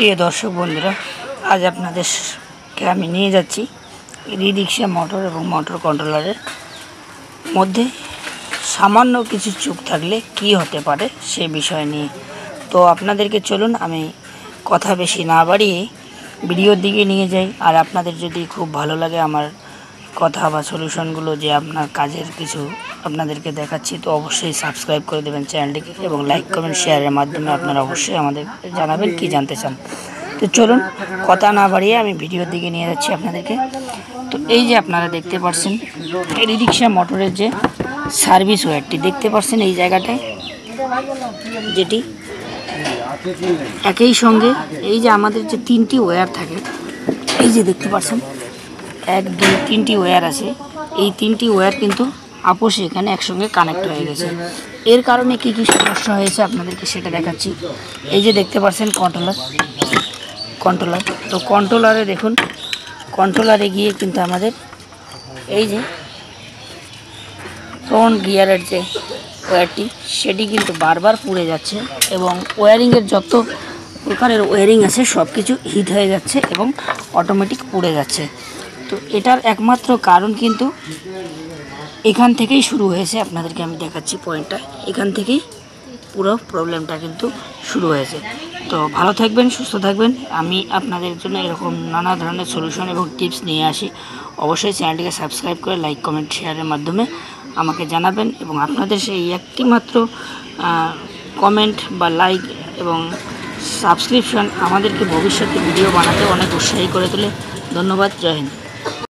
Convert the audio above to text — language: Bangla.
প্রিয় দর্শক বন্ধুরা, আজ আপনাদেরকে আমি নিয়ে যাচ্ছি রিক্সা মোটর এবং মোটর কন্ট্রোলারের মধ্যে সামান্য কিছু চুক থাকলে কি হতে পারে সে বিষয় নিয়ে। তো আপনাদেরকে চলুন আমি কথা বেশি না বাড়িয়ে ভিডিওর দিকে নিয়ে যাই। আর আপনাদের যদি খুব ভালো লাগে আমার কথা বা সলিউশনগুলো, যে আপনার কাজের কিছু আপনাদেরকে দেখাচ্ছি, তো অবশ্যই সাবস্ক্রাইব করে দেবেন চ্যানেলটিকে এবং লাইক কমেন্ট শেয়ারের মাধ্যমে আপনারা অবশ্যই আমাদের জানাবেন কি জানতে চান। তো চলুন কথা না বাড়িয়ে আমি ভিডিওর দিকে নিয়ে যাচ্ছি আপনাদেরকে। তো এই যে আপনারা দেখতে পাচ্ছেন এই রিক্সা মোটরের যে সার্ভিস ওয়্যারটি দেখতে পাচ্ছেন এই জায়গাটায়, যেটি একই সঙ্গে এই যে আমাদের যে তিনটি ওয়্যার থাকে, এই যে দেখতে পাচ্ছেন 1 2 3টি ওয়্যার আছে। এই তিনটি ওয়্যার কিন্তু আপোষে এখানে একসঙ্গে কানেক্ট হয়ে গেছে। এর কারণে কি কি সমস্যা হয়েছে আপনাদেরকে সেটা দেখাচ্ছি। এই যে দেখতে পাচ্ছেন কন্ট্রোলার, তো কন্ট্রোলারে দেখুন, কন্ট্রোলারে গিয়ে কিন্তু আমাদের এই যে ফ্রন্ট গিয়ারের যে ওয়্যারটি সেটি কিন্তু বারবার পুড়ে যাচ্ছে এবং ওয়্যারিংয়ের যত প্রকারের ওয়্যারিং আছে সব কিছু হিট হয়ে যাচ্ছে এবং অটোমেটিক পুড়ে যাচ্ছে। তো এটার একমাত্র কারণ কিন্তু এখান থেকেই শুরু হয়েছে। আপনাদেরকে আমি দেখাচ্ছি পয়েন্টটা, এখান থেকেই পুরো প্রবলেমটা কিন্তু শুরু হয়েছে। তো ভালো থাকবেন, সুস্থ থাকবেন। আমি আপনাদের জন্য এরকম নানা ধরনের সলিউশন এবং টিপস নিয়ে আসি। অবশ্যই চ্যানেলটিকে সাবস্ক্রাইব করে লাইক কমেন্ট শেয়ারের মাধ্যমে আমাকে জানাবেন এবং আপনাদের সেই একটি মাত্র কমেন্ট বা লাইক এবং সাবস্ক্রিপশন আমাদেরকে ভবিষ্যতে ভিডিও বানাতে অনেক উৎসাহী করে তোলে। ধন্যবাদ, জয় হিন্দ।